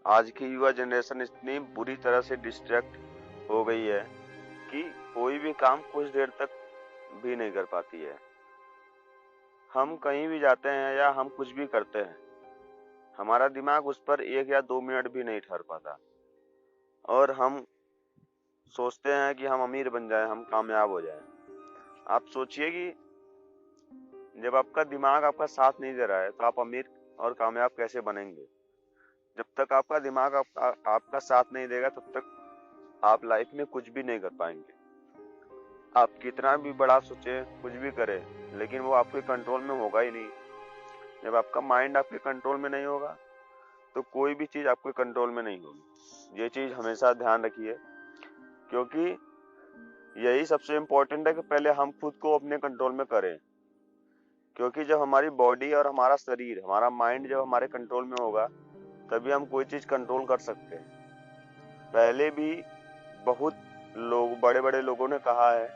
आज की युवा जनरेशन इतनी बुरी तरह से डिस्ट्रैक्ट हो गई है कि कोई भी काम कुछ देर तक भी नहीं कर पाती है। हम कहीं भी जाते हैं या हम कुछ भी करते हैं, हमारा दिमाग उस पर 1 या 2 मिनट भी नहीं ठहर पाता और हम सोचते हैं कि हम अमीर बन जाएं, हम कामयाब हो जाएं। आप सोचिए कि जब आपका दिमाग आपका साथ नहीं दे रहा है तो आप अमीर और कामयाब कैसे बनेंगे। जब तक आपका दिमाग आपका साथ नहीं देगा तब तक आप लाइफ में कुछ भी नहीं कर पाएंगे। आप कितना भी बड़ा सोचे, कुछ भी करें, लेकिन वो आपके कंट्रोल में होगा ही नहीं। जब आपका माइंड आपके कंट्रोल में नहीं होगा तो कोई भी चीज आपके कंट्रोल में नहीं होगी। ये चीज हमेशा ध्यान रखिए, क्योंकि यही सबसे इम्पोर्टेंट है कि पहले हम खुद को अपने कंट्रोल में करें। क्योंकि जब हमारी बॉडी और हमारा शरीर, हमारा माइंड जब हमारे कंट्रोल में होगा तभी हम कोई चीज कंट्रोल कर सकते हैं। पहले भी बहुत लोग, बड़े बड़े लोगों ने कहा है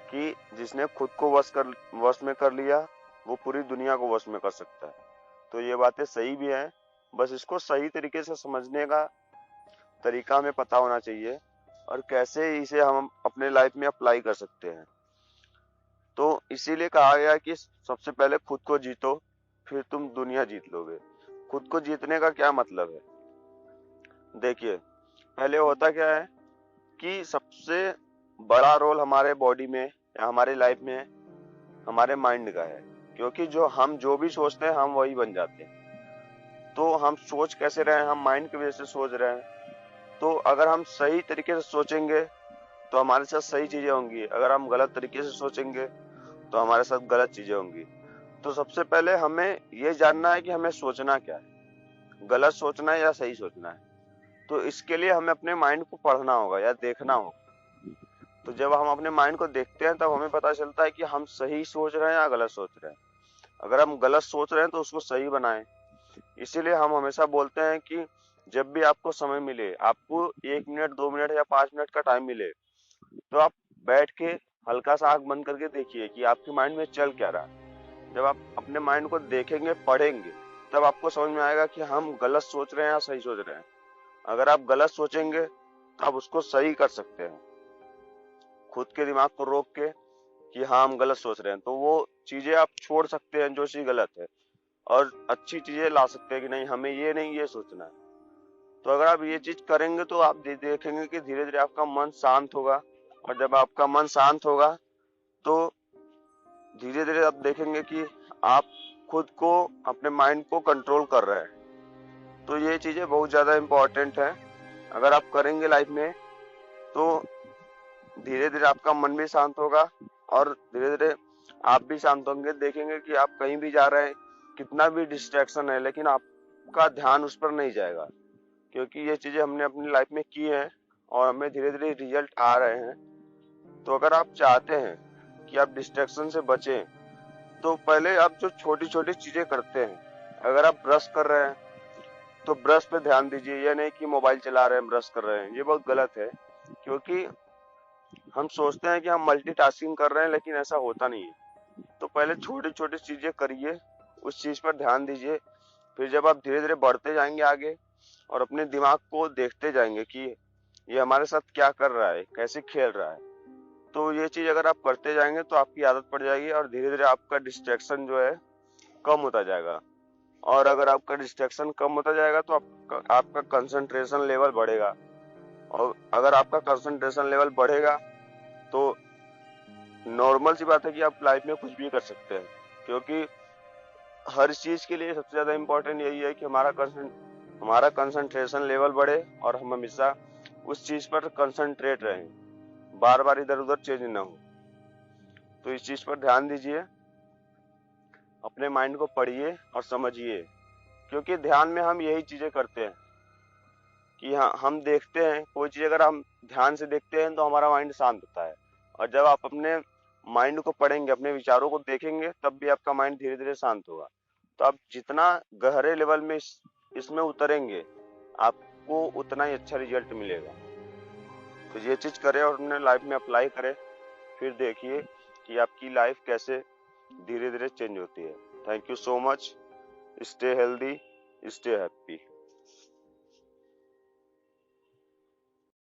कि जिसने खुद को वश में कर लिया वो पूरी दुनिया को वश में कर सकता है। तो ये बातें सही भी हैं, बस इसको सही तरीके से समझने का तरीका हमें पता होना चाहिए और कैसे इसे हम अपने लाइफ में अप्लाई कर सकते हैं। तो इसीलिए कहा गया कि सबसे पहले खुद को जीतो, फिर तुम दुनिया जीत लोगे। खुद को जीतने का क्या मतलब है? देखिए, पहले होता क्या है कि सबसे बड़ा रोल हमारे बॉडी में या हमारी लाइफ में हमारे माइंड का है। क्योंकि जो भी सोचते हैं हम वही बन जाते हैं। तो हम सोच कैसे रहे हैं, हम माइंड की वजह से सोच रहे हैं। तो अगर हम सही तरीके से सोचेंगे तो हमारे साथ सही चीजें होंगी, अगर हम गलत तरीके से सोचेंगे तो हमारे साथ गलत चीजें होंगी। तो सबसे पहले हमें ये जानना है कि हमें सोचना क्या है, गलत सोचना है या सही सोचना है। तो इसके लिए हमें अपने माइंड को पढ़ना होगा या देखना होगा। तो जब हम अपने माइंड को देखते हैं तब हमें पता चलता है कि हम सही सोच रहे हैं या गलत सोच रहे हैं। अगर हम गलत सोच रहे हैं तो उसको सही बनाएं। इसीलिए हम हमेशा बोलते हैं कि जब भी आपको समय मिले, आपको 1 मिनट, 2 मिनट या 5 मिनट का टाइम मिले, तो आप बैठ के हल्का सा आंख बंद करके देखिए कि आपके माइंड में चल क्या रहा है। जब आप अपने माइंड को देखेंगे, पढ़ेंगे, तब आपको समझ में आएगा कि हम गलत सोच रहे हैं या सही सोच रहे हैं। अगर आप गलत सोचेंगे तो आप उसको सही कर सकते हैं। खुद के दिमाग को रोक के कि हाँ हम गलत सोच रहे हैं, तो वो चीजें आप छोड़ सकते हैं जो चीज गलत है, और अच्छी चीजें ला सकते हैं कि नहीं हमें ये नहीं ये सोचना है। तो अगर आप ये चीज करेंगे तो आप देखेंगे कि धीरे धीरे आपका मन शांत होगा। और जब आपका मन शांत होगा तो धीरे धीरे आप देखेंगे कि आप खुद को, अपने माइंड को कंट्रोल कर रहे हैं। तो ये चीजें बहुत ज्यादा इम्पोर्टेंट है। अगर आप करेंगे लाइफ में तो धीरे धीरे आपका मन भी शांत होगा और धीरे धीरे आप भी शांत होंगे। देखेंगे कि आप कहीं भी जा रहे हैं, कितना भी डिस्ट्रैक्शन है, लेकिन आपका ध्यान उस पर नहीं जाएगा। क्योंकि ये चीजें हमने अपनी लाइफ में की हैं और हमें धीरे धीरे रिजल्ट आ रहे हैं। तो अगर आप चाहते हैं कि आप डिस्ट्रैक्शन से बचें, तो पहले आप जो छोटी छोटी चीजें करते हैं, अगर आप ब्रश कर रहे हैं तो ब्रश पे ध्यान दीजिए, ये नहीं कि मोबाइल चला रहे हैं ब्रश कर रहे हैं। ये बहुत गलत है, क्योंकि हम सोचते हैं कि हम मल्टीटास्किंग कर रहे हैं, लेकिन ऐसा होता नहीं है। तो पहले छोटी छोटी चीजें करिए, उस चीज पर ध्यान दीजिए। फिर जब आप धीरे धीरे बढ़ते जाएंगे आगे और अपने दिमाग को देखते जाएंगे कि ये हमारे साथ क्या कर रहा है, कैसे खेल रहा है, तो ये चीज अगर आप करते जाएंगे तो आपकी आदत पड़ जाएगी और धीरे धीरे आपका डिस्ट्रैक्शन जो है कम होता जाएगा। और अगर आपका डिस्ट्रैक्शन कम होता जाएगा तो आपका कंसंट्रेशन लेवल बढ़ेगा। और अगर आपका कंसंट्रेशन लेवल बढ़ेगा तो नॉर्मल सी बात है कि आप लाइफ में कुछ भी कर सकते हैं। क्योंकि हर चीज के लिए सबसे ज्यादा इम्पोर्टेंट यही है कि हमारा कंसंट्रेशन लेवल बढ़े और हम हमेशा उस चीज पर कंसंट्रेट रहें, बार बार इधर उधर चेंज ना हो। तो इस चीज पर ध्यान दीजिए, अपने माइंड को पढ़िए और समझिए। क्योंकि ध्यान में हम यही चीजें करते हैं कि हाँ, हम देखते हैं कोई चीज, अगर हम ध्यान से देखते हैं तो हमारा माइंड शांत होता है। और जब आप अपने माइंड को पढ़ेंगे, अपने विचारों को देखेंगे, तब भी आपका माइंड धीरे धीरे शांत होगा। तो आप जितना गहरे लेवल में इसमें उतरेंगे, आपको उतना ही अच्छा रिजल्ट मिलेगा। तो ये चीज करें और अपने लाइफ में अप्लाई करें, फिर देखिए कि आपकी लाइफ कैसे धीरे धीरे चेंज होती है। Thank you so much. Stay healthy, stay happy.